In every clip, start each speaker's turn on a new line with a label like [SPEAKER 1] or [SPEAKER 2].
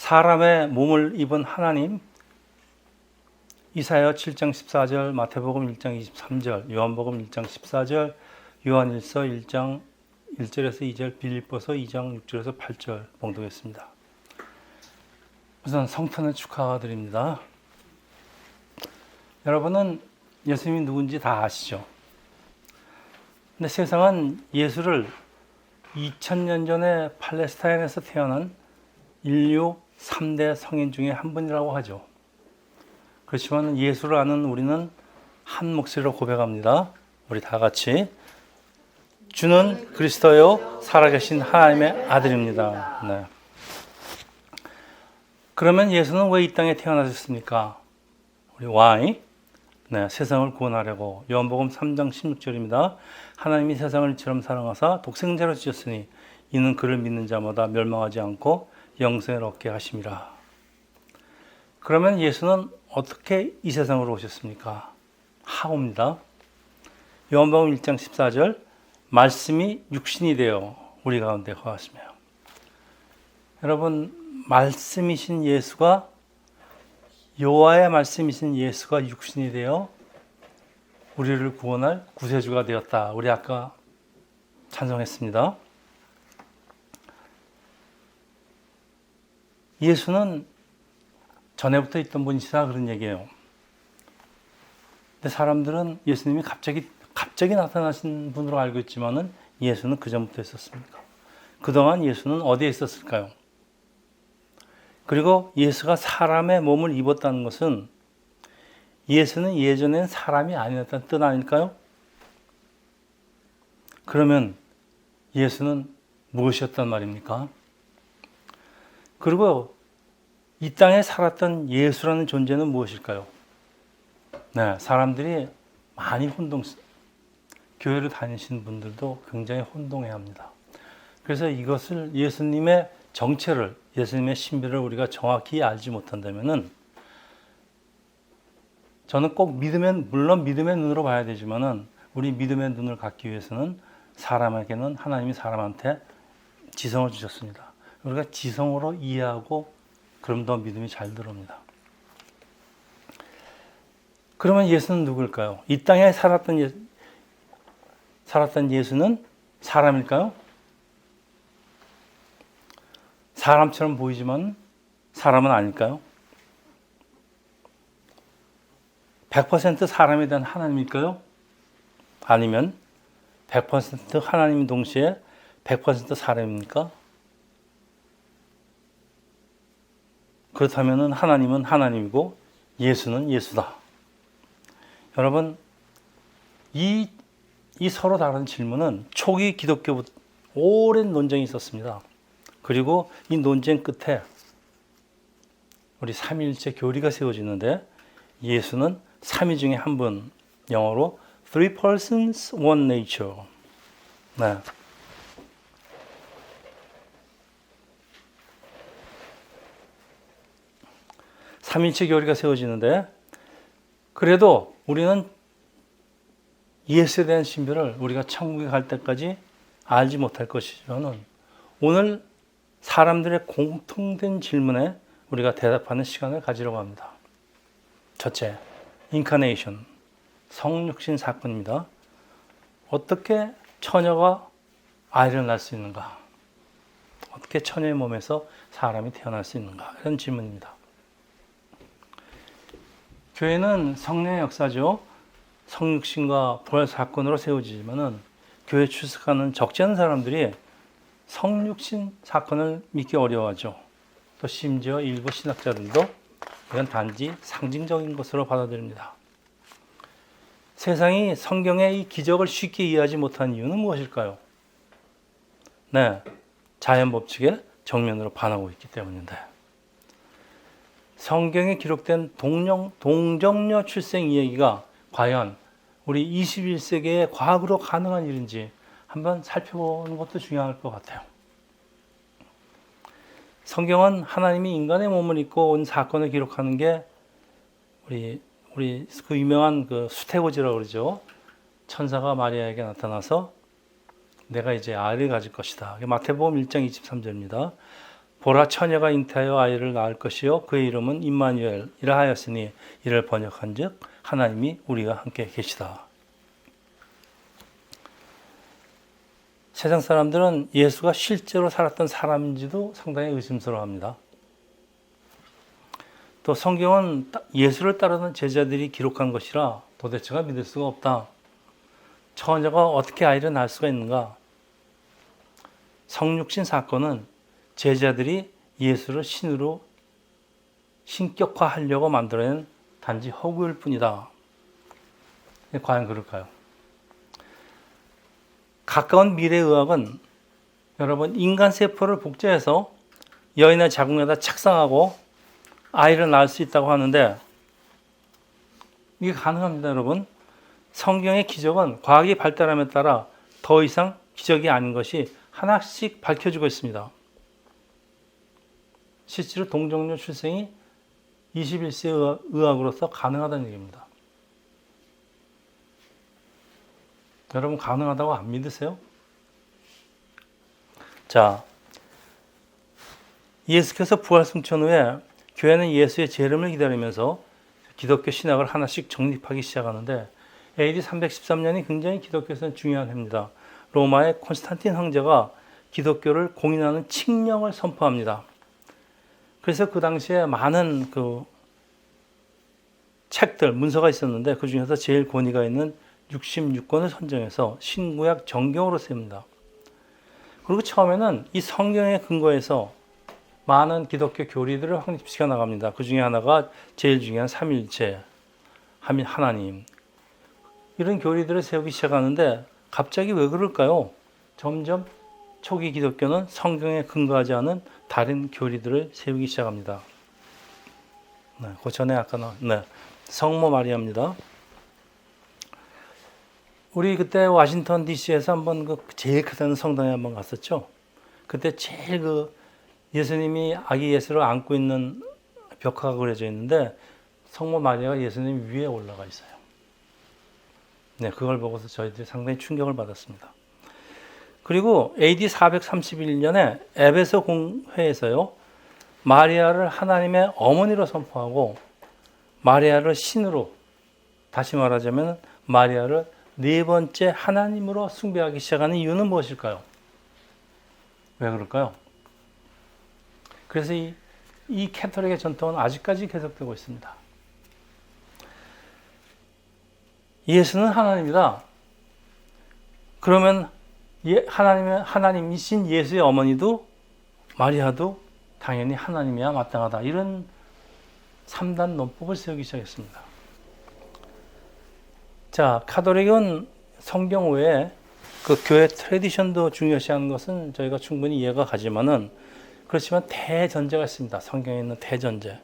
[SPEAKER 1] 사람의 몸을 입은 하나님, 이사야 7장 14절, 마태복음 1장 23절, 요한복음 1장 14절, 요한일서 1장 1절에서 2절, 빌립보서 2장 6절에서 8절 봉독했습니다. 우선 성탄을 축하드립니다. 여러분은 예수님이 누군지 다 아시죠? 근데 세상은 예수를 2000년 전에 팔레스타인에서 태어난 인류 3대 성인 중에 한 분이라고 하죠. 그렇지만 예수를 아는 우리는 한 목소리로 고백합니다. 우리 다 같이. 주는 그리스도요 살아계신 하나님의 아들입니다. 네. 그러면 예수는 왜 이 땅에 태어나셨습니까? 우리 why? 네, 세상을 구원하려고. 요한복음 3장 16절입니다. 하나님이 세상을 이처럼 사랑하사 독생자로 주셨으니 이는 그를 믿는 자마다 멸망하지 않고 영생을 얻게 하심이라. 그러면 예수는 어떻게 이 세상으로 오셨습니까? 하옵니다. 요한복음 1장 14절 말씀이 육신이 되어 우리 가운데 거하시며. 여러분, 말씀이신 예수가, 여호와의 말씀이신 예수가 육신이 되어 우리를 구원할 구세주가 되었다. 우리 아까 찬송했습니다. 예수는 전에부터 있던 분이시다 그런 얘기예요. 근데 사람들은 예수님이 갑자기 나타나신 분으로 알고 있지만은 예수는 그 전부터 있었습니까? 그동안 예수는 어디에 있었을까요? 그리고 예수가 사람의 몸을 입었다는 것은 예수는 예전엔 사람이 아니었다는 뜻 아닐까요? 그러면 예수는 무엇이었단 말입니까? 그리고 이 땅에 살았던 예수라는 존재는 무엇일까요? 네, 사람들이 많이 교회를 다니시는 분들도 굉장히 혼동해 합니다. 그래서 이것을 예수님의 정체를, 예수님의 신비를 우리가 정확히 알지 못한다면은 저는 꼭 물론 믿음의 눈으로 봐야 되지만은 우리 믿음의 눈을 갖기 위해서는 사람에게는 하나님이 사람한테 지성을 주셨습니다. 우리가 지성으로 이해하고 그럼 더 믿음이 잘 들어옵니다. 그러면 예수는 누굴까요? 이 땅에 살았던 예수는 사람일까요? 사람처럼 보이지만 사람은 아닐까요? 100% 사람에 대한 하나님일까요? 아니면 100% 하나님 동시에 100% 사람입니까? 그렇다면 하나님은 하나님이고 예수는 예수다. 여러분, 이 서로 다른 질문은 초기 기독교부터 오랜 논쟁이 있었습니다. 그리고 이 논쟁 끝에 우리 삼위일체 교리가 세워지는데 예수는 삼위 중에 한 분, 영어로 Three persons, one nature. 네. 삼위일체 교리가 세워지는데 그래도 우리는 예수에 대한 신비를 우리가 천국에 갈 때까지 알지 못할 것이지만 오늘 사람들의 공통된 질문에 우리가 대답하는 시간을 가지려고 합니다. 첫째, 인카네이션, 성육신 사건입니다. 어떻게 처녀가 아이를 낳을 수 있는가? 어떻게 처녀의 몸에서 사람이 태어날 수 있는가? 이런 질문입니다. 교회는 성령의 역사죠. 성육신과 부활 사건으로 세워지지만은 교회 출석하는 적지 않은 사람들이 성육신 사건을 믿기 어려워하죠. 또 심지어 일부 신학자들도 이건 단지 상징적인 것으로 받아들입니다. 세상이 성경의 이 기적을 쉽게 이해하지 못한 이유는 무엇일까요? 네, 자연 법칙에 정면으로 반하고 있기 때문인데. 성경에 기록된 동정녀 출생 이야기가 과연 우리 21세기의 과학으로 가능한 일인지 한번 살펴보는 것도 중요할 것 같아요. 성경은 하나님이 인간의 몸을 입고 온 사건을 기록하는 게 우리 그 유명한 그 수태고지라고 그러죠. 천사가 마리아에게 나타나서 내가 이제 아이를 가질 것이다. 마태복음 1장 23절입니다. 보라 처녀가 잉태하여 아이를 낳을 것이요 그의 이름은 임마누엘이라 하였으니 이를 번역한즉 하나님이 우리가 함께 계시다. 세상 사람들은 예수가 실제로 살았던 사람인지도 상당히 의심스러워합니다. 또 성경은 예수를 따르는 제자들이 기록한 것이라 도대체가 믿을 수가 없다. 처녀가 어떻게 아이를 낳을 수가 있는가? 성육신 사건은 제자들이 예수를 신으로 신격화하려고 만들어낸 단지 허구일 뿐이다. 과연 그럴까요? 가까운 미래의학은 여러분 인간 세포를 복제해서 여인의 자궁에다 착상하고 아이를 낳을 수 있다고 하는데 이게 가능합니다, 여러분. 성경의 기적은 과학이 발달함에 따라 더 이상 기적이 아닌 것이 하나씩 밝혀지고 있습니다. 실제로 동정녀 출생이 21세 의학으로서 가능하다는 얘기입니다. 여러분 가능하다고 안 믿으세요? 자, 예수께서 부활 승천 후에 교회는 예수의 재림을 기다리면서 기독교 신학을 하나씩 정립하기 시작하는데 AD 313년이 굉장히 기독교에서는 중요한 해입니다. 로마의 콘스탄틴 황제가 기독교를 공인하는 칙령을 선포합니다. 그래서 그 당시에 많은 책들, 문서가 있었는데 그 중에서 제일 권위가 있는 66권을 선정해서 신구약 정경으로 세웁니다. 그리고 처음에는 이 성경의 근거에서 많은 기독교 교리들을 확립시켜 나갑니다. 그 중에 하나가 제일 중요한 삼위일체, 하나님. 이런 교리들을 세우기 시작하는데 갑자기 왜 그럴까요? 점점 초기 기독교는 성경에 근거하지 않은 다른 교리들을 세우기 시작합니다. 그 전에 아까 성모 마리아입니다. 우리 그때 워싱턴 DC에서 한번 제일 크다는 성당에 한번 갔었죠. 그때 제일 예수님이 아기 예수를 안고 있는 벽화가 그려져 있는데 성모 마리아가 예수님 위에 올라가 있어요. 네, 그걸 보고서 저희들이 상당히 충격을 받았습니다. 그리고 AD 431년에 에베소 공회에서요, 마리아를 하나님의 어머니로 선포하고 마리아를 신으로, 다시 말하자면 마리아를 네 번째 하나님으로 숭배하기 시작하는 이유는 무엇일까요? 왜 그럴까요? 그래서 이 캐톨릭의 전통은 아직까지 계속되고 있습니다. 예수는 하나님이다. 그러면 하나님이신 예수의 어머니도 마리아도 당연히 하나님이야 마땅하다. 이런 3단 논법을 세우기 시작했습니다. 자, 카톨릭은 성경 외에 그 교회 트래디션도 중요시하는 것은 저희가 충분히 이해가 가지만은 그렇지만 대전제가 있습니다. 성경에 있는 대전제.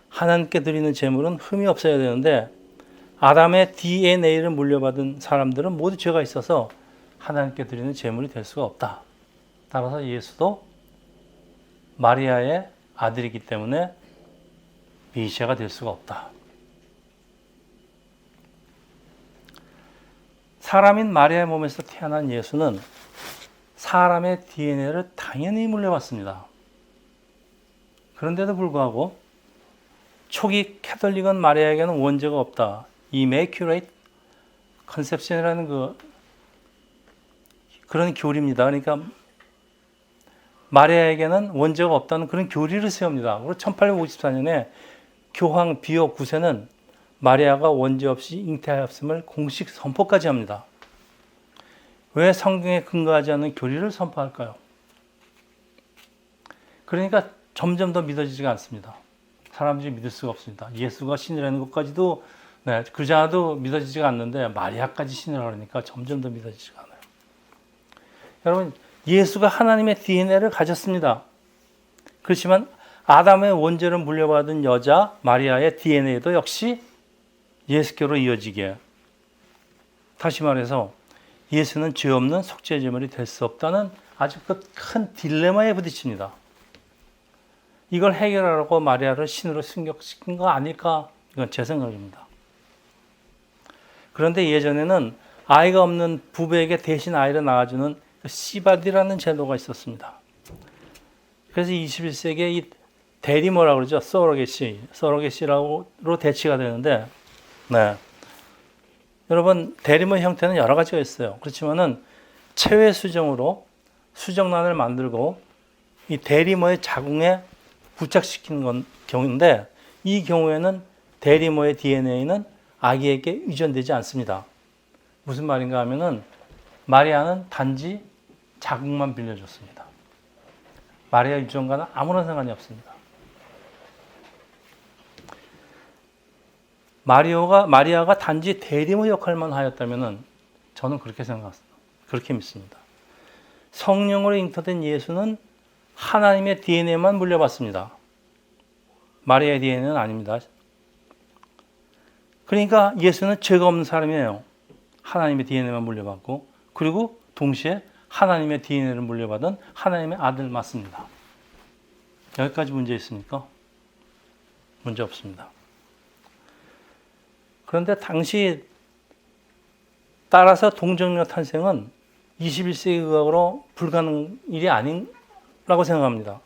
[SPEAKER 1] 하나님께 드리는 제물은 흠이 없어야 되는데 아담의 DNA를 물려받은 사람들은 모두 죄가 있어서 하나님께 드리는 제물이 될 수가 없다. 따라서 예수도 마리아의 아들이기 때문에 메시아가 될 수가 없다. 사람인 마리아의 몸에서 태어난 예수는 사람의 DNA를 당연히 물려받습니다. 그런데도 불구하고 초기 캐톨릭은 마리아에게는 원죄가 없다. Immaculate Conception이라는 그런 교리입니다. 그러니까 마리아에게는 원죄가 없다는 그런 교리를 세웁니다. 그리고 1854년에 교황 비오 9세는 마리아가 원죄 없이 잉태하였음을 공식 선포까지 합니다. 왜 성경에 근거하지 않는 교리를 선포할까요? 그러니까 점점 더 믿어지지가 않습니다. 사람들이 믿을 수가 없습니다. 예수가 신이라는 것까지도 그자도 믿어지지가 않는데 마리아까지 신이라고 그러니까 점점 더 믿어지지가 않아요. 여러분, 예수가 하나님의 DNA를 가졌습니다. 그렇지만 아담의 원죄를 물려받은 여자 마리아의 DNA도 역시 예수께로 이어지게. 다시 말해서 예수는 죄 없는 속죄 제물이 될 수 없다는 아주 큰 딜레마에 부딪힙니다. 이걸 해결하라고 마리아를 신으로 승격시킨 거 아닐까? 이건 제 생각입니다. 그런데 예전에는 아이가 없는 부부에게 대신 아이를 낳아주는 시바디라는 제도가 있었습니다. 그래서 21세기에 이 대리모라고 그러죠. 서로게시로 대치가 되는데, 네. 여러분, 대리모 형태는 여러 가지가 있어요. 그렇지만은 체외 수정으로 수정란을 만들고 이 대리모의 자궁에 부착시키는 경우인데, 이 경우에는 대리모의 DNA는 아기에게 유전되지 않습니다. 무슨 말인가 하면은 마리아는 단지 자궁만 빌려줬습니다. 마리아 유전과는 아무런 상관이 없습니다. 마리아가 단지 대리모 역할만 하였다면은 저는 그렇게 생각합니다. 그렇게 믿습니다. 성령으로 잉태된 예수는 하나님의 DNA만 물려받습니다. 마리아의 DNA는 아닙니다. 그러니까 예수는 죄가 없는 사람이에요. 하나님의 DNA만 물려받고, 그리고 동시에 하나님의 DNA를 물려받은 하나님의 아들 맞습니다. 여기까지 문제 있습니까? 문제 없습니다. 그런데 당시 따라서 동정녀 탄생은 21세기 의학으로 불가능 일이 아니라고 생각합니다.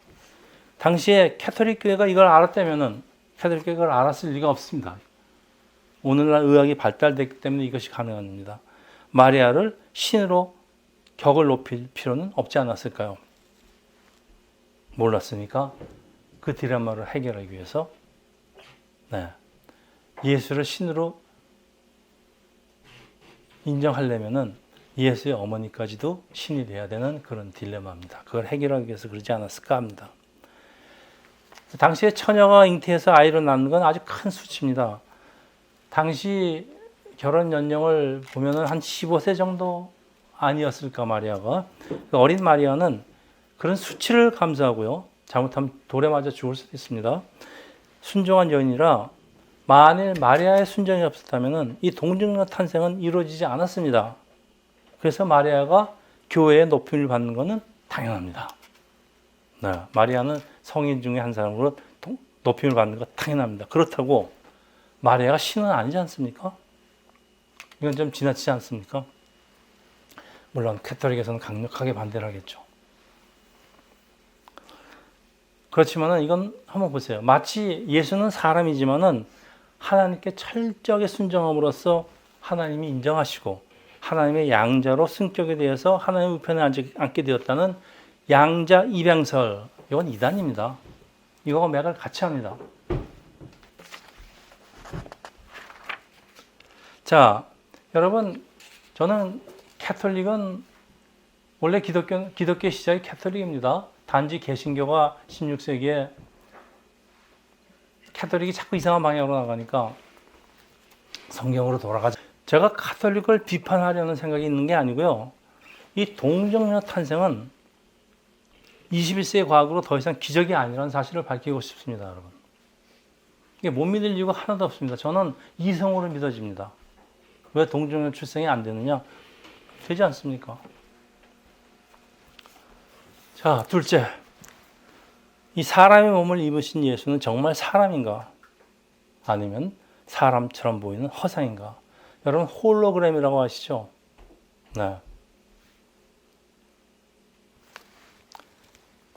[SPEAKER 1] 당시에 캐톨릭 교회가 이걸 알았다면은 캐톨릭 교회가 이걸 알았을 리가 없습니다. 오늘날 의학이 발달됐기 때문에 이것이 가능합니다. 마리아를 신으로 격을 높일 필요는 없지 않았을까요? 몰랐으니까 그 딜레마를 해결하기 위해서 예수를 신으로 인정하려면은 예수의 어머니까지도 신이 돼야 되는 그런 딜레마입니다. 그걸 해결하기 위해서 그러지 않았을까 합니다. 당시에 처녀가 잉태해서 아이를 낳는 건 아주 큰 수치입니다. 당시 결혼 연령을 보면은 한 15세 정도 아니었을까, 마리아가. 어린 마리아는 그런 수치를 감수하고요. 잘못하면 돌에 맞아 죽을 수도 있습니다. 순종한 여인이라 만일 마리아의 순종이 없었다면 이 동정녀 탄생은 이루어지지 않았습니다. 그래서 마리아가 교회의 높임을 받는 것은 당연합니다. 네, 마리아는 성인 중에 한 사람으로 높임을 받는 것 당연합니다. 그렇다고 마리아가 신은 아니지 않습니까? 이건 좀 지나치지 않습니까? 물론 캐톨릭에서는 강력하게 반대를 하겠죠. 그렇지만은 이건 한번 보세요. 마치 예수는 사람이지만은 하나님께 철저하게 순종함으로써 하나님이 인정하시고 하나님의 양자로 승격에 대해서 하나님의 우편에 앉게 되었다는 양자 입양설, 이건 이단입니다. 이거와 맥을 같이 합니다. 자, 여러분, 저는 캐톨릭은 원래 기독교 시작이 캐톨릭입니다. 단지 개신교가 16세기에 캐톨릭이 자꾸 이상한 방향으로 나가니까 성경으로 돌아가자. 제가 카톨릭을 비판하려는 생각이 있는 게 아니고요. 이 동정녀 탄생은 21세기 과학으로 더 이상 기적이 아니라는 사실을 밝히고 싶습니다, 여러분. 이게 못 믿을 이유가 하나도 없습니다. 저는 이성으로 믿어집니다. 왜 동정녀 출생이 안 되느냐? 되지 않습니까? 자, 둘째. 이 사람의 몸을 입으신 예수는 정말 사람인가? 아니면 사람처럼 보이는 허상인가? 여러분, 홀로그램이라고 아시죠? 네.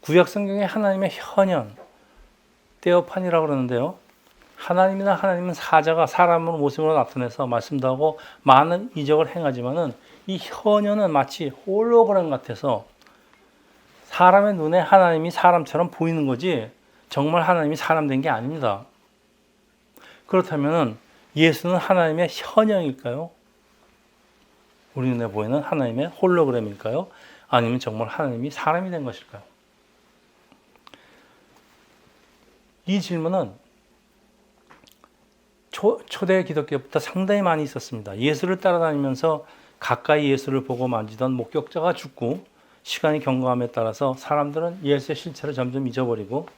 [SPEAKER 1] 구약 성경에 하나님의 현현, 테오판이라고 그러는데요. 하나님은 사자가 사람의 모습으로 나타내서 말씀도 하고 많은 이적을 행하지만은 이 현현은 마치 홀로그램 같아서 사람의 눈에 하나님이 사람처럼 보이는 거지 정말 하나님이 사람 된 게 아닙니다. 그렇다면 예수는 하나님의 현형일까요? 우리 눈에 보이는 하나님의 홀로그램일까요? 아니면 정말 하나님이 사람이 된 것일까요? 이 질문은 초대 기독교부터 상당히 많이 있었습니다. 예수를 따라다니면서 가까이 예수를 보고 만지던 목격자가 죽고 시간이 경과함에 따라서 사람들은 예수의 실체를 점점 잊어버리고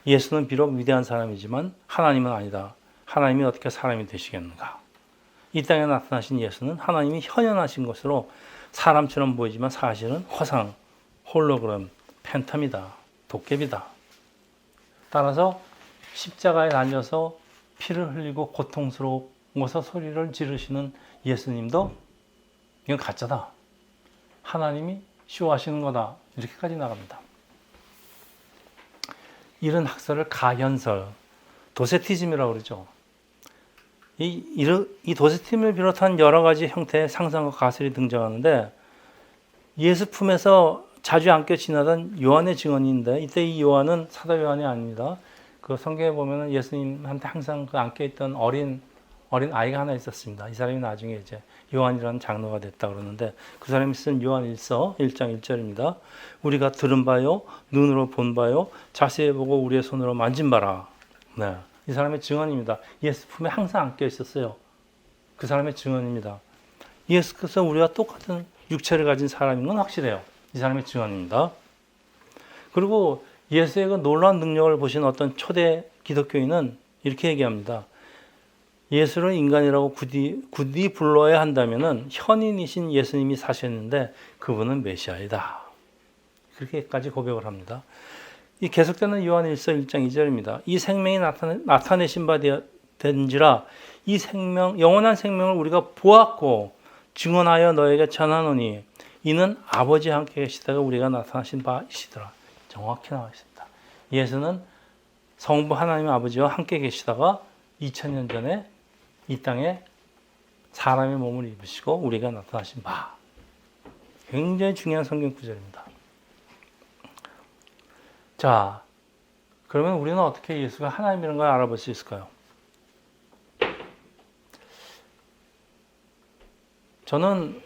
[SPEAKER 1] 예수는 비록 위대한 사람이지만 하나님은 아니다. 하나님이 어떻게 사람이 되시겠는가? 이 땅에 나타나신 예수는 하나님이 현현하신 것으로 사람처럼 보이지만 사실은 허상, 홀로그램, 팬텀이다. 도깨비다. 따라서 십자가에 달려서 피를 흘리고 고통스러워서 소리를 지르시는 예수님도 이건 가짜다. 하나님이 쇼하시는 거다. 이렇게까지 나갑니다. 이런 학설을 가현설, 도세티즘이라고 그러죠. 이 도세티즘을 비롯한 여러 가지 형태의 상상과 가설이 등장하는데 예수 품에서 자주 안겨 지나던 요한의 증언인데 이때 이 요한은 사도 요한이 아닙니다. 그 성경에 보면은 예수님한테 항상 그 안겨 있던 어린 아이가 하나 있었습니다. 이 사람이 나중에 이제 요한이라는 장로가 됐다 그러는데 그 사람이 쓴 요한일서 1장 1절입니다. 우리가 들은 바요, 눈으로 본 바요, 자세히 보고 우리의 손으로 만진 바라. 네, 이 사람의 증언입니다. 예수 품에 항상 안겨 있었어요. 그 사람의 증언입니다. 예수께서 우리와 똑같은 육체를 가진 사람인 건 확실해요. 이 사람의 증언입니다. 그리고 예수의 그 놀라운 능력을 보신 어떤 초대 기독교인은 이렇게 얘기합니다. 예수를 인간이라고 굳이 불러야 한다면은 현인이신 예수님이 사셨는데 그분은 메시아이다. 그렇게까지 고백을 합니다. 이 계속되는 요한일서 1장 2절입니다. 이 생명이 나타내신 바 된지라 이 생명 영원한 생명을 우리가 보았고 증언하여 너에게 전하노니 이는 아버지와 함께 계시다가 우리가 나타나신 바이시더라. 정확히 나와 있습니다. 예수는 성부 하나님 아버지와 함께 계시다가 2000년 전에 이 땅에 사람의 몸을 입으시고 우리가 나타나신 바. 굉장히 중요한 성경 구절입니다. 자, 그러면 우리는 어떻게 예수가 하나님이라는 걸 알아볼 수 있을까요? 저는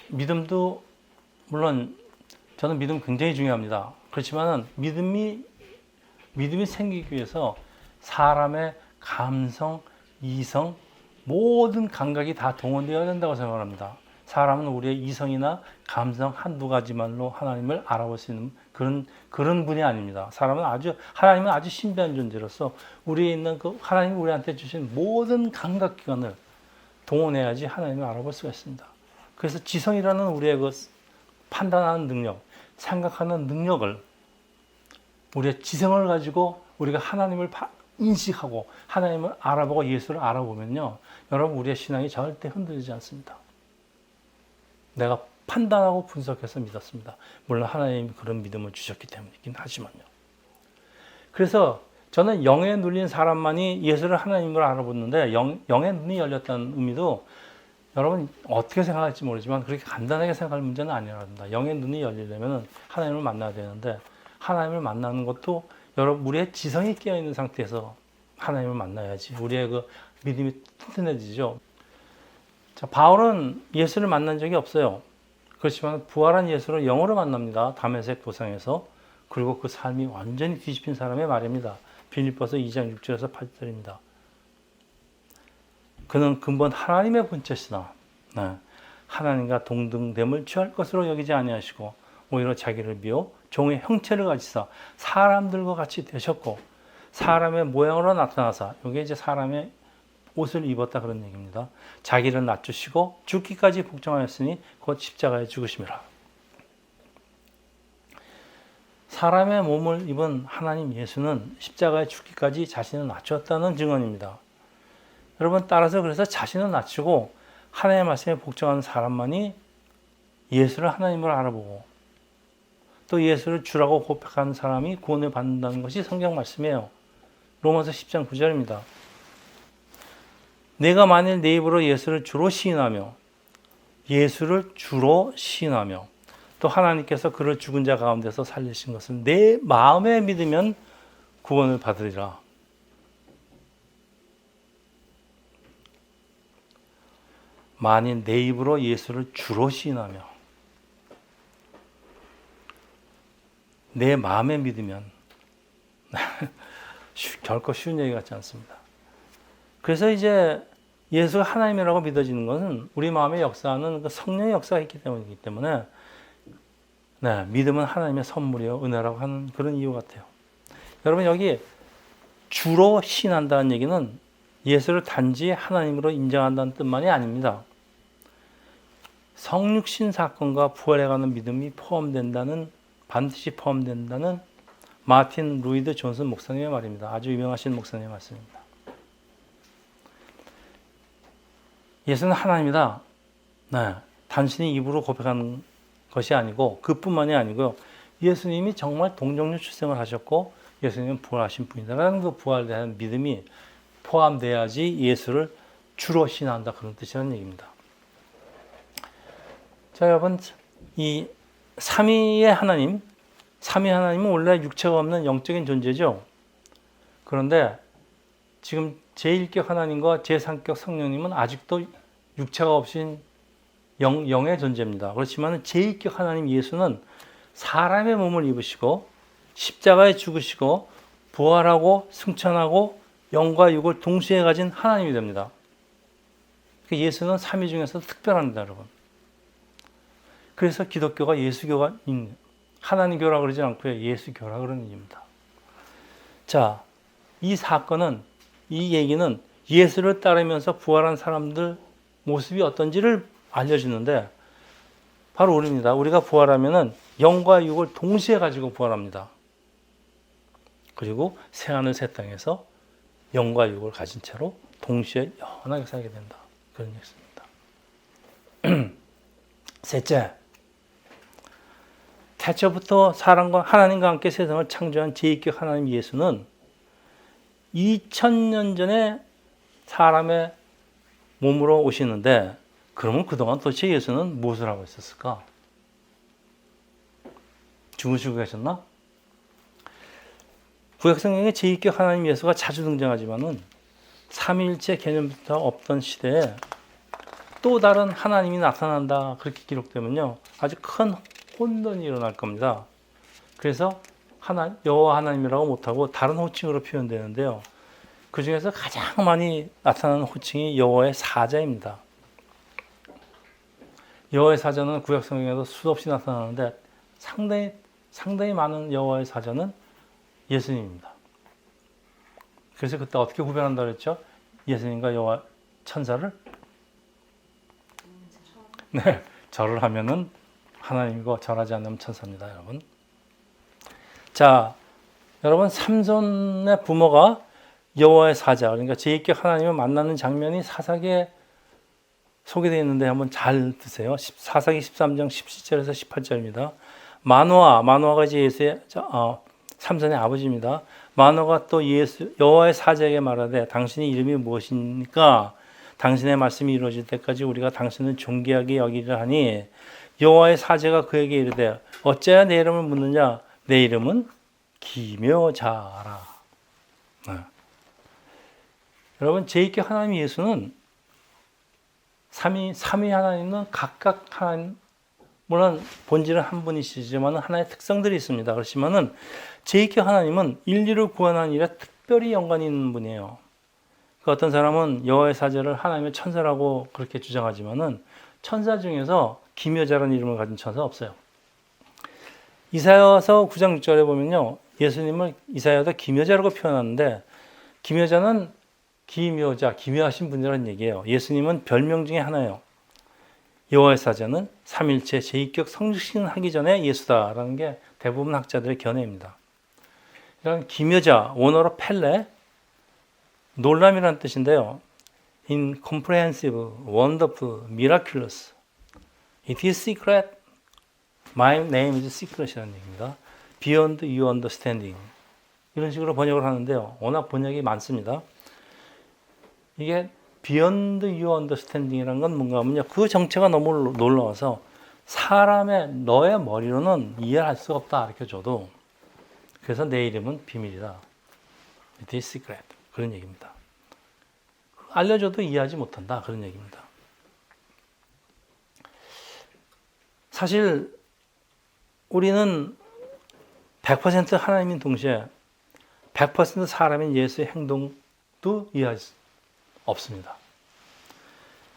[SPEAKER 1] 믿음도 물론 저는 믿음 굉장히 중요합니다. 그렇지만은 믿음이 생기기 위해서 사람의 감성, 이성, 모든 감각이 다 동원되어야 된다고 생각합니다. 사람은 우리의 이성이나 감성 한두 가지만로 하나님을 알아볼 수 있는 그런 분이 아닙니다. 하나님은 아주 신비한 존재로서 우리에 있는 그 하나님이 우리한테 주신 모든 감각 기관을 동원해야지 하나님을 알아볼 수가 있습니다. 그래서 지성이라는 우리의 그 판단하는 능력, 생각하는 능력을 우리의 지성을 가지고 우리가 하나님을 인식하고 하나님을 알아보고 예수를 알아보면요. 여러분 우리의 신앙이 절대 흔들리지 않습니다. 내가 판단하고 분석해서 믿었습니다. 물론 하나님이 그런 믿음을 주셨기 때문이긴 하지만요. 그래서 저는 영에 눌린 사람만이 예수를 하나님으로 알아보는데 영의 눈이 열렸다는 의미도 여러분 어떻게 생각할지 모르지만 그렇게 간단하게 생각할 문제는 아니랍니다. 영의 눈이 열리려면 하나님을 만나야 되는데 하나님을 만나는 것도 여러분 우리의 지성이 깨어있는 상태에서 하나님을 만나야지 우리의 그 믿음이 튼튼해지죠. 자, 바울은 예수를 만난 적이 없어요. 그렇지만 부활한 예수를 영으로 만납니다. 다메섹 도상에서. 그리고 그 삶이 완전히 뒤집힌 사람의 말입니다. 빌립보서 2장 6절에서 8절입니다. 그는 근본 하나님의 본체시나 하나님과 동등됨을 취할 것으로 여기지 아니하시고 오히려 자기를 비워 종의 형체를 가지사 사람들과 같이 되셨고 사람의 모양으로 나타나사 이게 이제 사람의 옷을 입었다 그런 얘기입니다. 자기를 낮추시고 죽기까지 복종하였으니 곧 십자가에 죽으심이라. 사람의 몸을 입은 하나님 예수는 십자가에 죽기까지 자신을 낮추었다는 증언입니다. 여러분 따라서 그래서 자신을 낮추고 하나님의 말씀에 복종하는 사람만이 예수를 하나님으로 알아보고 또 예수를 주라고 고백하는 사람이 구원을 받는다는 것이 성경 말씀이에요. 로마서 10장 9절입니다. 내가 만일 내 입으로 예수를 주로 시인하며 또 하나님께서 그를 죽은 자 가운데서 살리신 것을 내 마음에 믿으면 구원을 받으리라. 만일 내 입으로 예수를 주로 시인하며 내 마음에 믿으면 결코 쉬운 얘기 같지 않습니다. 그래서 이제 예수가 하나님이라고 믿어지는 것은 우리 마음에 역사하는 그 성령의 역사가 있기 때문이기 때문에 믿음은 하나님의 선물이요 은혜라고 하는 그런 이유 같아요. 여러분 여기 주로 신한다는 얘기는 예수를 단지 하나님으로 인정한다는 뜻만이 아닙니다. 성육신 사건과 부활에 관한 믿음이 반드시 포함된다는 마틴 루이드 존슨 목사님의 말입니다. 아주 유명하신 목사님의 말씀입니다. 예수는 하나님이다. 단순히 입으로 고백하는 것이 아니고 그뿐만이 아니고요. 예수님이 정말 동정녀 출생을 하셨고 예수님은 부활하신 분이다라는 그 부활에 대한 믿음이 포함돼야지 예수를 주로 신앙한다 그런 뜻이라는 얘기입니다. 자, 여러분, 이 삼위의 하나님, 삼위 하나님은 원래 육체가 없는 영적인 존재죠. 그런데 지금 제1격 하나님과 제3격 성령님은 아직도 육체가 없인 영의 존재입니다. 그렇지만 제1격 하나님 예수는 사람의 몸을 입으시고 십자가에 죽으시고 부활하고 승천하고 영과 육을 동시에 가진 하나님이 됩니다. 예수는 삼위 중에서 특별합니다, 여러분. 그래서 기독교가 예수교가 하나님교라 그러지 않고요. 예수교라 그러는 얘기입니다. 자, 이 사건은, 이 얘기는 예수를 따르면서 부활한 사람들 모습이 어떤지를 알려주는데 바로 우리입니다. 우리가 부활하면은 영과 육을 동시에 가지고 부활합니다. 그리고 새하늘 새 땅에서 영과 육을 가진 채로 동시에 영원하게 살게 된다. 그런 얘기입니다. 셋째, 태초부터 사람과 하나님과 함께 세상을 창조한 제1격 하나님 예수는 2000년 전에 사람의 몸으로 오시는데 그러면 그동안 도대체 예수는 무엇을 하고 있었을까? 주무시고 계셨나? 구약성경에 제1격 하나님 예수가 자주 등장하지만은 삼위일체 개념부터 없던 시대에 또 다른 하나님이 나타난다 그렇게 기록되면요 아주 큰 혼돈이 일어날 겁니다. 그래서 여호와 하나님이라고 못하고 다른 호칭으로 표현되는데요. 그 중에서 가장 많이 나타나는 호칭이 여호와의 사자입니다. 여호와의 사자는 구약 성경에도 수없이 나타나는데 상당히 많은 여호와의 사자는 예수님입니다. 그래서 그때 어떻게 구별한다 그랬죠? 예수님과 여호와 천사를 네, 절을 하면은 하나님이고 절하지 않으면 천사입니다, 여러분. 자, 여러분 삼손의 부모가 여호와의 사자, 그러니까 제1격 하나님을 만나는 장면이 사사기에 소개되어 있는데 한번 잘 드세요. 사사기 13장 17절에서 18절입니다. 마노아가 이제 예수의 삼손의 아버지입니다. 마노아가 또 여호와의 사자에게 말하되 당신의 이름이 무엇입니까? 당신의 말씀이 이루어질 때까지 우리가 당신을 존귀하게 여기려 하니 여호와의 사자가 그에게 이르되 어찌하여 내 이름을 묻느냐? 내 이름은 기묘자라. 네. 여러분 제1격 하나님 예수는 삼위 하나님은 각각 하나님 물론 본질은 한 분이시지만 하나의 특성들이 있습니다. 그렇지만은 제1격 하나님은 인류를 구원하는 일에 특별히 연관이 있는 분이에요. 그 어떤 사람은 여호와의 사자를 하나님의 천사라고 그렇게 주장하지만은 천사 중에서 기묘자라는 이름을 가진 천사 없어요. 이사야서 9장 6절에 보면요. 예수님을 이사야도 기묘자라고 표현하는데 기묘자는 기묘하신 분이라는 얘기예요. 예수님은 별명 중에 하나예요. 여호와의 사자는 삼일체 제2격 성육신하기 전에 예수다라는 게 대부분 학자들의 견해입니다. 이런 기묘자, 원어로 펠레, 놀람이라는 뜻인데요. incomprehensible, wonderful, miraculous. It is secret. My name is secret이라는 얘기입니다. Beyond your understanding. 이런 식으로 번역을 하는데요. 워낙 번역이 많습니다. 이게 Beyond your understanding이라는 건 뭔가 하면요. 그 정체가 너무 놀라워서 너의 머리로는 이해할 수가 없다 가르쳐줘도 그래서 내 이름은 비밀이다. It is secret. 그런 얘기입니다. 알려줘도 이해하지 못한다. 그런 얘기입니다. 사실 우리는 100% 하나님인 동시에 100% 사람인 예수의 행동도 이해할 수 없습니다.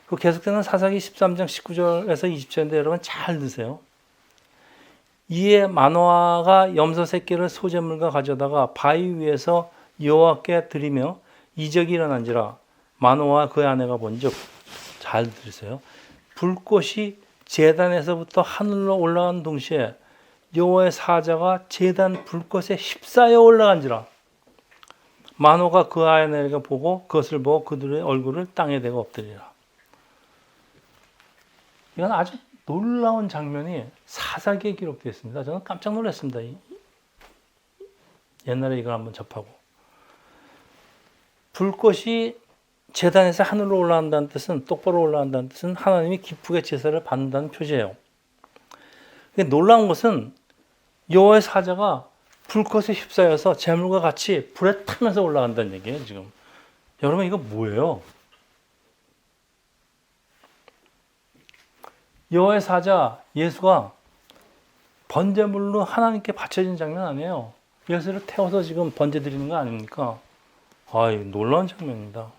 [SPEAKER 1] 그 계속되는 사사기 13장 19절에서 20절인데 여러분 잘 드세요. 이에 마노아가 염소 새끼를 소재물과 가져다가 바위 위에서 여호와께 드리며 이적이 일어난지라 마노아와 그의 아내가 본즉 잘 들으세요. 불꽃이 제단에서부터 하늘로 올라간 동시에 여호와의 사자가 제단 불꽃에 휩싸여 올라간지라 마노가 그 아내가 보고 그것을 보고 그들의 얼굴을 땅에 대고 엎드리라. 이건 아주 놀라운 장면이 사사기에 기록되어 있습니다. 저는 깜짝 놀랐습니다. 옛날에 이걸 한번 접하고. 불꽃이 제단에서 하늘로 올라간다는 뜻은, 똑바로 올라간다는 뜻은 하나님이 기쁘게 제사를 받는다는 표시예요. 놀라운 것은 여호와의 사자가 불꽃에 휩싸여서 재물과 같이 불에 타면서 올라간다는 얘기예요, 지금. 여러분, 이거 뭐예요? 여호와의 사자 예수가 번제물로 하나님께 바쳐진 장면 아니에요. 예수를 태워서 지금 번제 드리는 거 아닙니까? 아, 놀라운 장면입니다.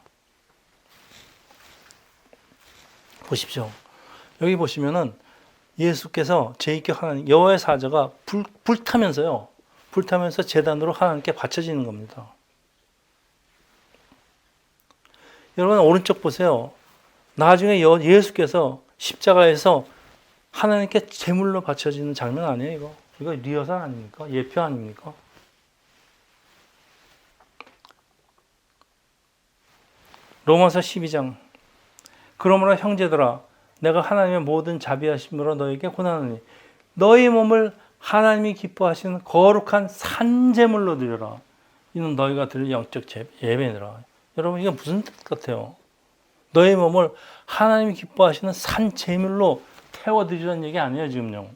[SPEAKER 1] 보십시오. 여기 보시면은 예수께서 제2격 하나님, 여호와의 사자가 불타면서요. 불타면서 제단으로 하나님께 바쳐지는 겁니다. 여러분, 오른쪽 보세요. 나중에 예수께서 십자가에서 하나님께 제물로 바쳐지는 장면 아니에요, 이거? 이거 리허설 아닙니까? 예표 아닙니까? 로마서 12장. 그러므로 형제들아, 내가 하나님의 모든 자비하심으로 너에게 권하노니 너희 몸을 하나님이 기뻐하시는 거룩한 산제물로 드려라. 이는 너희가 드릴 영적 예배니라. 여러분, 이게 무슨 뜻 같아요? 너희 몸을 하나님이 기뻐하시는 산제물로 태워드리라는 얘기 아니에요, 지금요.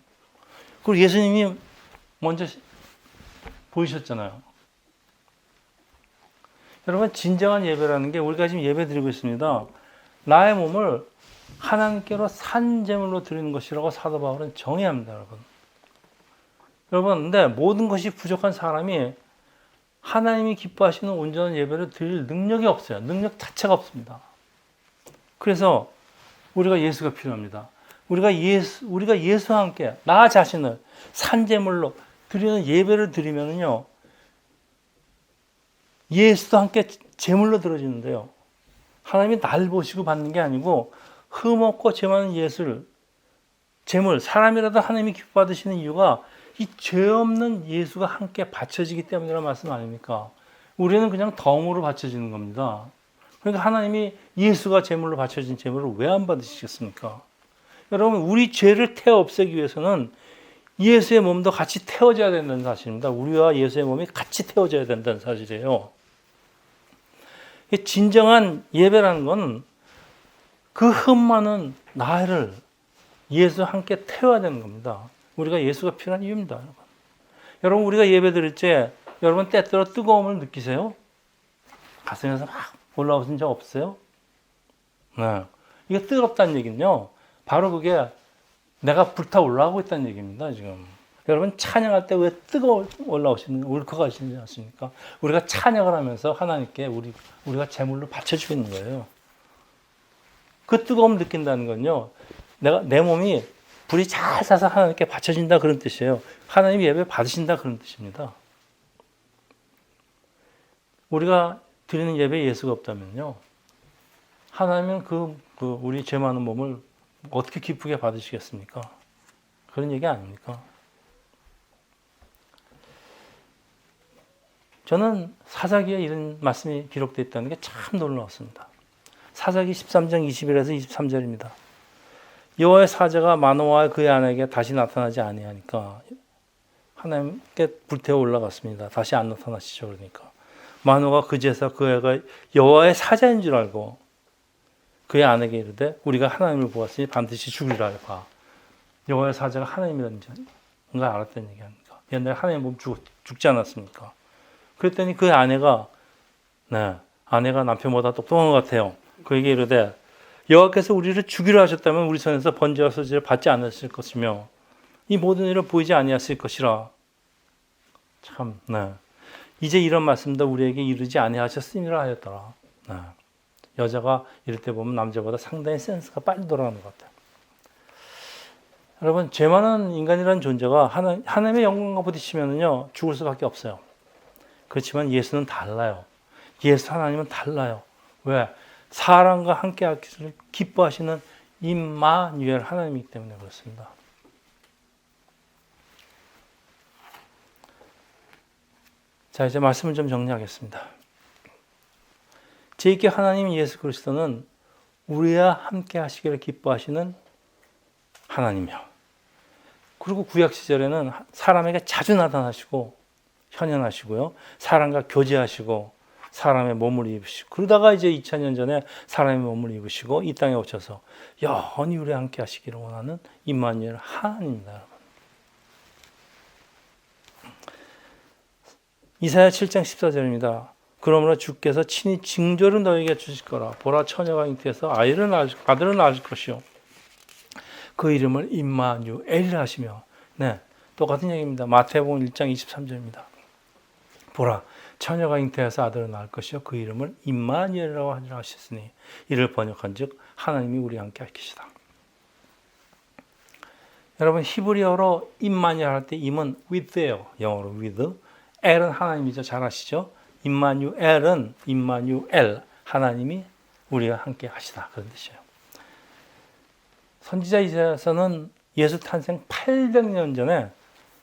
[SPEAKER 1] 그리고 예수님이 먼저 보이셨잖아요. 여러분, 진정한 예배라는 게 우리가 지금 예배 드리고 있습니다. 나의 몸을 하나님께로 산제물로 드리는 것이라고 사도 바울은 정의합니다, 여러분. 여러분, 근데 모든 것이 부족한 사람이 하나님이 기뻐하시는 온전한 예배를 드릴 능력이 없어요. 능력 자체가 없습니다. 그래서 우리가 예수가 필요합니다. 우리가 예수와 함께 나 자신을 산제물로 드리는 예배를 드리면요, 예수도 함께 제물로 들어지는데요. 하나님이 날 보시고 받는 게 아니고 흠없고 죄 많은 제물, 사람이라도 하나님이 기뻐 받으시는 이유가 이 죄 없는 예수가 함께 바쳐지기 때문이라는 말씀 아닙니까? 우리는 그냥 덩으로 바쳐지는 겁니다. 그러니까 하나님이 예수가 제물로 바쳐진 제물을 왜 안 받으시겠습니까? 여러분, 우리 죄를 태워 없애기 위해서는 예수의 몸도 같이 태워져야 된다는 사실입니다. 우리와 예수의 몸이 같이 태워져야 된다는 사실이에요. 진정한 예배라는 건 그 흠 많은 나를 예수와 함께 태워야 되는 겁니다. 우리가 예수가 필요한 이유입니다. 여러분, 우리가 예배 드릴 때 여러분 때때로 뜨거움을 느끼세요? 가슴에서 막 올라오신 적 없어요? 네. 이게 뜨겁다는 얘기는요, 바로 그게 내가 불타 올라오고 있다는 얘기입니다, 지금. 여러분, 찬양할 때 왜 올라오시는, 울컥하시지 않습니까? 우리가 찬양을 하면서 하나님께 우리가 제물로 바쳐주고 있는 거예요. 그 뜨거움 느낀다는 건요, 내 몸이 불이 잘 사서 하나님께 바쳐진다 그런 뜻이에요. 하나님 예배 받으신다 그런 뜻입니다. 우리가 드리는 예배에 예수가 없다면요, 하나님은 우리 죄 많은 몸을 어떻게 기쁘게 받으시겠습니까? 그런 얘기 아닙니까? 저는 사사기에 이런 말씀이 기록되어 있다는 게 참 놀라웠습니다. 사사기 13장 21에서 23절입니다. 여호와의 사자가 마노아와 그의 아내에게 다시 나타나지 아니하니까 하나님께 불태워 올라갔습니다. 다시 안 나타나시죠. 그러니까 마노아가 그제서 그 애가 여호와의 사자인 줄 알고 그의 아내에게 이르되 우리가 하나님을 보았으니 반드시 죽으리라 봐. 여호와의 사자가 하나님이라는 걸 알았다는 얘기 아닙니까? 옛날에 하나님 보면 죽지 않았습니까? 그랬더니 그 아내가 남편보다 똑똑한 것 같아요. 그에게 이르되 여호와께서 우리를 죽이려 하셨다면 우리 손에서 번제와 소제를 받지 않았을 것이며 이 모든 일을 보이지 아니했을 것이라. 참, 이제 이런 말씀도 우리에게 이르지 아니하셨으니라 하였더라. 여자가 이럴 때 보면 남자보다 상당히 센스가 빨리 돌아가는 것 같아요. 여러분, 죄 많은 인간이라는 존재가 하나님의 영광과 부딪히면요 죽을 수밖에 없어요. 그렇지만 예수는 달라요. 예수 하나님은 달라요. 왜? 사람과 함께 하기를 기뻐하시는 임마누엘 하나님이기 때문에 그렇습니다. 자, 이제 말씀을 좀 정리하겠습니다. 제2계 하나님 예수 그리스도는 우리와 함께 하시기를 기뻐하시는 하나님이요. 그리고 구약 시절에는 사람에게 자주 나타나시고 현현하시고요. 사람과 교제하시고 사람의 몸을 입으시고 그러다가 이제 2000년 전에 사람의 몸을 입으시고 이 땅에 오셔서 영원히 우리와 함께 하시기를 원하는 임마누엘 하나님입니다. 여러분. 이사야 7장 14절입니다. 그러므로 주께서 친히 징조를 너에게 주실 거라. 보라 처녀가 잉태해서 아들을 낳을 것이요. 그 이름을 임마누엘이라 하시며 네, 똑같은 얘기입니다. 마태복음 1장 23절입니다. 보라 처녀가 잉태해서 아들을 낳을 것이요 그 이름을 임마누엘이라고 하리라 하셨으니 이를 번역한즉 하나님이 우리와 함께 하시다. 여러분 히브리어로 임마누엘 할 때 임은 with예요. 영어로 with. 엘은 하나님이죠. 잘 아시죠? 임마누엘은 임마누엘 하나님이 우리와 함께 하시다. 그런 뜻이에요. 선지자 이사야서는 예수 탄생 800년 전에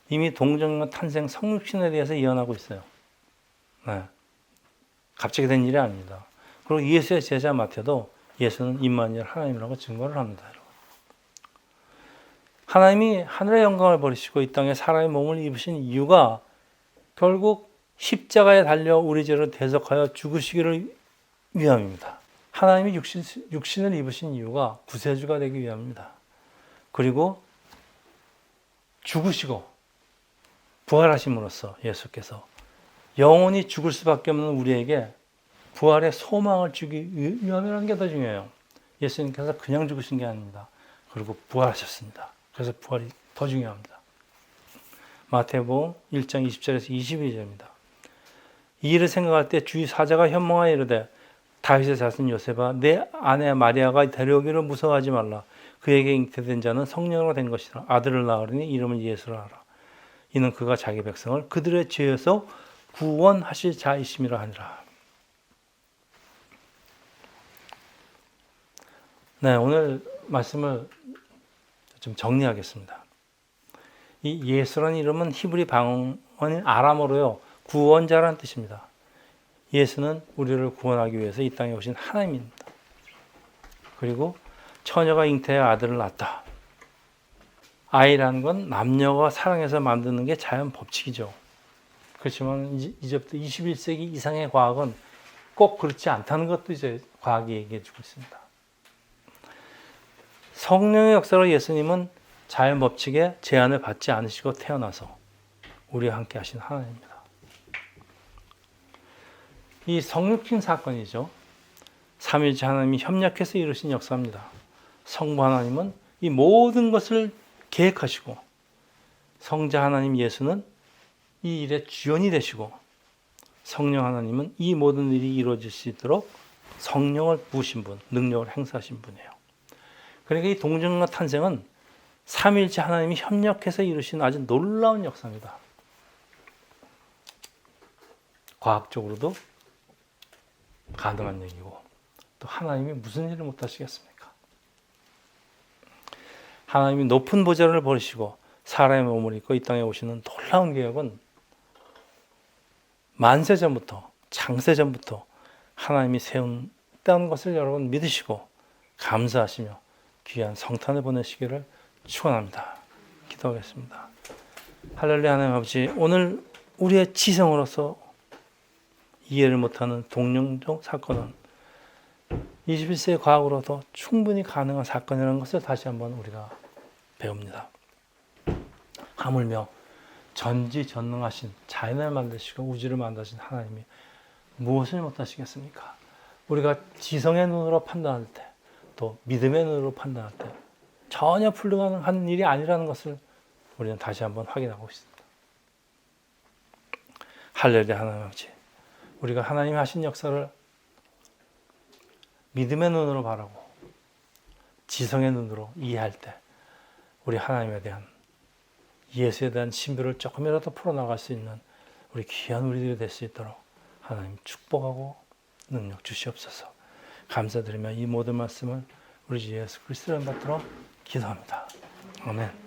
[SPEAKER 1] 이미 동정녀 탄생 성육신에 대해서 예언하고 있어요. 네. 갑자기 된 일이 아닙니다. 그리고 예수의 제자 마태도 예수는 임마누엘 하나님이라고 증거를 합니다. 여러분. 하나님이 하늘의 영광을 버리시고 이 땅에 사람의 몸을 입으신 이유가 결국 십자가에 달려 우리 죄를 대속하여 죽으시기를 위함입니다. 하나님이 육신을 입으신 이유가 구세주가 되기 위함입니다. 그리고 죽으시고 부활하심으로써 예수께서 영원히 죽을 수밖에 없는 우리에게 부활의 소망을 주기 위함이라는 게 더 중요해요. 예수님께서 그냥 죽으신 게 아닙니다. 그리고 부활하셨습니다. 그래서 부활이 더 중요합니다. 마태복음 1장 20절에서 22절입니다. 이 일을 생각할 때 주위 사자가 현몽하여 이르되 다윗의 자손 요셉아 내 아내 마리아가 데려오기를 무서워하지 말라. 그에게 잉태된 자는 성령으로 된 것이라. 아들을 낳으리니 이름을 예수라 하라. 이는 그가 자기 백성을 그들의 죄에서 구원하실 자이심이라 하니라. 네, 오늘 말씀을 좀 정리하겠습니다. 이 예수라는 이름은 히브리 방언인 아람어로요. 구원자라는 뜻입니다. 예수는 우리를 구원하기 위해서 이 땅에 오신 하나님입니다. 그리고 처녀가 잉태해 아들을 낳았다. 아이라는 건 남녀가 사랑해서 만드는 게 자연 법칙이죠. 그렇지만 이제부터 21세기 이상의 과학은 꼭 그렇지 않다는 것도 이제 과학이 얘기해 주고 있습니다. 성령의 역사로 예수님은 자연 법칙에 제한을 받지 않으시고 태어나서 우리와 함께 하신 하나님입니다. 이 성육신 사건이죠. 삼위일체 하나님이 협력해서 이루신 역사입니다. 성부 하나님은 이 모든 것을 계획하시고 성자 하나님 예수는 이 일의 주연이 되시고 성령 하나님은 이 모든 일이 이루어질 수 있도록 성령을 부으신 분, 능력을 행사하신 분이에요. 그러니까 이 동정녀 탄생은 삼위일체 하나님이 협력해서 이루신 아주 놀라운 역사입니다. 과학적으로도 가능한 얘기고 또 하나님이 무슨 일을 못하시겠습니까? 하나님이 높은 보좌를 버리시고 사람의 몸을 입고 이 땅에 오시는 놀라운 계획은 만세전부터 장세전부터 하나님이 세운다는 것을 여러분 믿으시고 감사하시며 귀한 성탄을 보내시기를 축원합니다. 기도하겠습니다. 할렐루야. 하나님 아버지, 오늘 우리의 지성으로서 이해를 못하는 동정적 사건은 21세기 과학으로도 충분히 가능한 사건이라는 것을 다시 한번 우리가 배웁니다. 하물며 전지전능하신 자연을 만드시고 우주를 만드신 하나님이 무엇을 못하시겠습니까? 우리가 지성의 눈으로 판단할 때, 또 믿음의 눈으로 판단할 때 전혀 불가능한 일이 아니라는 것을 우리는 다시 한번 확인하고 있습니다. 할렐루야. 하나님 아버지, 우리가 하나님이 하신 역사를 믿음의 눈으로 바라고 지성의 눈으로 이해할 때 우리 하나님에 대한 예수에 대한 신비를 조금이라도 풀어나갈 수 있는 우리 귀한 우리들이 될 수 있도록 하나님 축복하고 능력 주시옵소서. 감사드리며 이 모든 말씀을 우리 주 예수 그리스도를 받들어 기도합니다. 아멘.